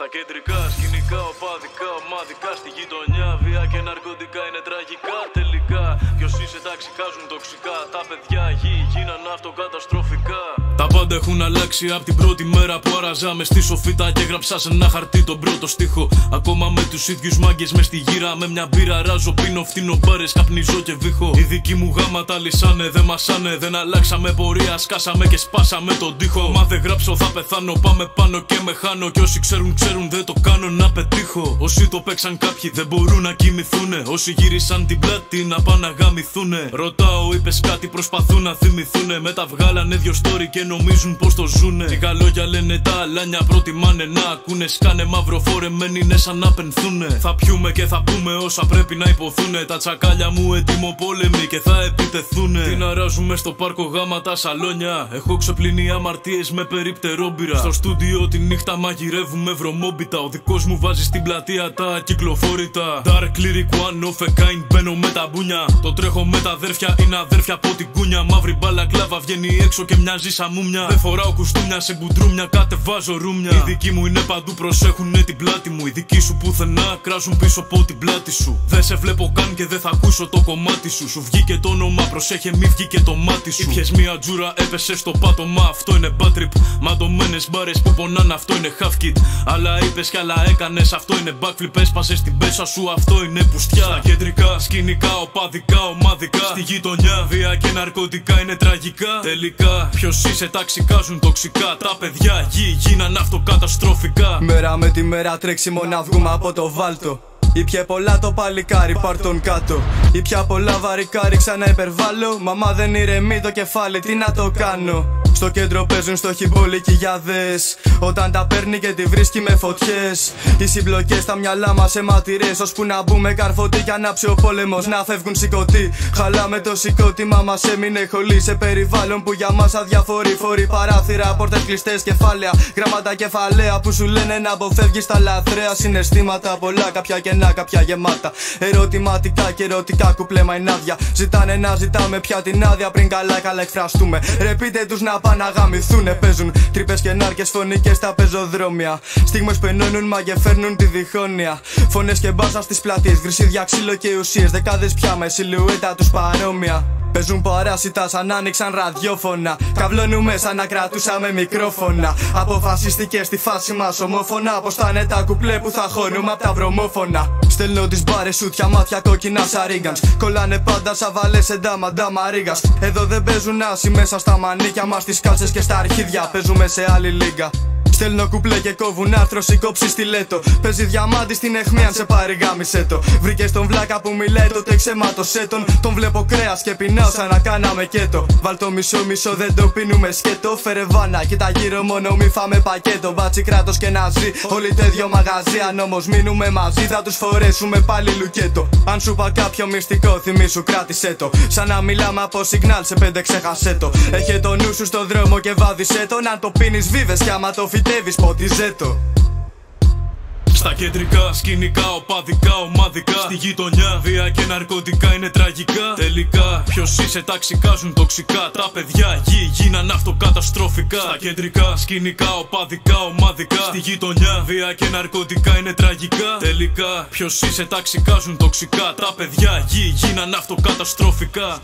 Στα κεντρικά, σκηνικά, οπαδικά, ομαδικά. Στη γειτονιά, βία και ναρκωτικά είναι τραγικά. Τελικά, ποιος είσαι, ταξικάζουν τοξικά. Τα παιδιά γη γίναν αυτοκαταστροφικά. Τα πάντα έχουν αλλάξει από την πρώτη μέρα που άραζα στη σοφίτα και έγραψα σε ένα χαρτί τον πρώτο στίχο. Ακόμα με τους ίδιους μάγκες μες στη γύρα. Με μια μπύρα ράζω, πίνω, φτύνω μπάρες, καπνιζώ και βήχω. Οι δικοί μου γάματα λυσάνε, δεν μασάνε. Δεν αλλάξαμε πορεία, σκάσαμε και σπάσαμε τον τοίχο. Μα δεν γράψω θα πεθάνω, πάμε πάνω και με χάνω. Κι όσοι ξέρουν, δεν το κάνω να πετύχω. Όσοι το παίξαν κάποιοι δεν μπορούν να κοιμηθούνε. Όσοι γύρισαν την πλάτη να πάνε να γαμηθούνε. Ρωτάω, είπες κάτι, προσπαθούν να θυμηθούνε. Μετά βγάλανε δυο story και νομίζουν πως το ζουνε. Λίγα λόγια λένε τα αλάνια, προτιμάνε να ακούνε. Σκάνε μαύρο φορεμένοι είναι σαν να πενθούνε. Θα πιούμε και θα πούμε όσα πρέπει να υποθούνε. Τα τσακάλια μου έτοιμο πόλεμοι και θα επιτεθούνε. Την αράζουμε στο πάρκο γάμα τα σαλόνια. Έχω ξεπλύνει αμαρτίες με περίπτερόμπυρα. Στο στούντιο τη νύχτα μαγειρεύουμε βρωμόμπιτα. Ο δικός μου βάζει στην πλατεία τα ακυκλοφόρητα. Dark lyric one of a kind, μπαίνω με τα μπούνια. Το τρέχω με τα αδέρφια, είναι αδέρφια από την κούνια. Μαύρη μπάλα κλάβα βγαίνει έξω και μοιάζει σαν μούμια. Δεν φοράω κουστούμια σε μπουντρούμια, κατεβάζω ρούμια. Οι δικοί μου είναι παντού, προσέχουνε την πλάτη μου. Οι δικοί σου πουθενά κράζουν πίσω από την πλάτη σου. Δεν σε βλέπω καν και δεν θα ακούσω το κομμάτι σου. Σου βγήκε το όνομα, προσέχε μη βγήκε το μάτι σου. Ήπιες μία τζούρα, έπεσε στο πάτωμα, αυτό είναι bad trip. Μαντωμένες μπάρες που πονάνε, αυτό είναι half kit. Αλλά είπες κι άλλα έκανες, αυτό είναι backflip. Έσπασες στην πέσα σου, αυτό είναι πουστιά. Στα κεντρικά, σκηνικά, οπαδικά, ομαδικά. Στη γειτονιά, βία και ναρκωτικά είναι τραγικά. Τελικά, ποιος είσαι, ταξικάζουν τοξικά. Τα παιδιά γη γίναν αυτοκαταστροφικά. Μέρα με τη μέρα τρέξιμο να βγούμε από το βάλτο. Ήπια πολλά το παλικάρι, πάρ' τον κάτω. Ήπια πολλά βαρικά, ρίξα να υπερβάλλω. Μαμά δεν ηρεμεί το κεφάλι, τι να το κάνω. Στο κέντρο παίζουν στο χιμπόλι κοιλιάδες. Όταν τα παίρνει και τη βρίσκει με φωτιές. Οι συμπλοκές στα μυαλά μας αιματηρές. Ώσπου να μπούμε καρφωτή κι ανάψει ο πόλεμος να φεύγουν σηκωτοί. Χαλάμε το σηκώτημα μας έμεινε χολή. Σε περιβάλλον που για μας αδιαφορεί. Φορεί παράθυρα, πόρτες κλειστές, κεφάλαια. Γράμματα κεφαλαία που σου λένε να αποφεύγεις τα λαθρέα συναισθήματα. Πολλά, κάποια κενά, κάποια γεμάτα. Ερωτηματικά και ερωτικά κουπλέμα είναι άδεια. Ζητάνε να ζητάμε πια την άδεια πριν καλά εκφραστούμε. Ρεπείτε τους να πάνε να γαμηθούνε. Παίζουν τρύπες και νάρκες φωνικές στα πεζοδρόμια. Στιγμές που ενώνουν μα και φέρνουν τη διχόνοια. Φωνές και μπάσα στις πλατείες, γρυσίδια, ξύλο και ουσίες. Δεκάδες πια με σιλουέτα τους παρόμοια. Παίζουν παράσιτα σαν άνοιξαν ραδιόφωνα. Καυλώνουμε σαν να κρατούσαμε μικρόφωνα. Αποφασιστικές στη φάση μας ομόφωνα. Πως θα είναι τα κουπλέ που θα χώνουμε απ' τα βρωμόφωνα. Στέλνω τις μπάρες σούτια, μάτια κόκκινα σαρίγκανς. Κολλάνε πάντα σαν βαλές εντάμα ρίγας. Εδώ δεν παίζουν άσοι μέσα στα μανίκια μας. Στις κάλτσες και στα αρχίδια παίζουμε σε άλλη λίγα. Στέλνω κουπλέ και κόβουν άρθρο, σηκώψει στιλέτο. Παίζει διαμάντη στην αιχμή αν σε πάρει γάμισε το. Βρήκες τον βλάκα που μιλάει τότε ξεμάτωσέ τον. Τον βλέπω κρέας και πεινάω σαν να κάναμε κέτο. Βάλ το μισό δεν το πίνουμε σκέτο. Φέρε βάνα κοίτα γύρω μόνο μη φάμε πακέτο. Μπάτσι κράτος και να ζει όλοι τέτοιο μαγαζί. Αν όμως μείνουμε μαζί θα τους φορέσουμε πάλι λουκέτο. Αν σου πα κάποιο μυστικό θυμίσου κράτησέ το. Σαν να μιλάμε από σιγνάλ σε 5 ξέχασέ το. Έχε το νου σου στο δρόμο και βάδισε τον. Αν το πίνεις βίβες κι άμα το φυτεύεις ποτίζε το. Στα κεντρικά, σκηνικά, οπαδικά, ομαδικά. Στη γειτονιά, βία και ναρκωτικά είναι τραγικά. Τελικά, ποιος είσαι, ταξικάζουν τοξικά. Τα παιδιά γη γίναν αυτοκαταστροφικά. Στα κεντρικά, σκηνικά, οπαδικά, ομαδικά. Στη γειτονιά, βία και ναρκωτικά είναι τραγικά. Τελικά, ποιος είσαι, ταξικάζουν τοξικά. Τα παιδιά γη γίναν αυτοκαταστροφικά.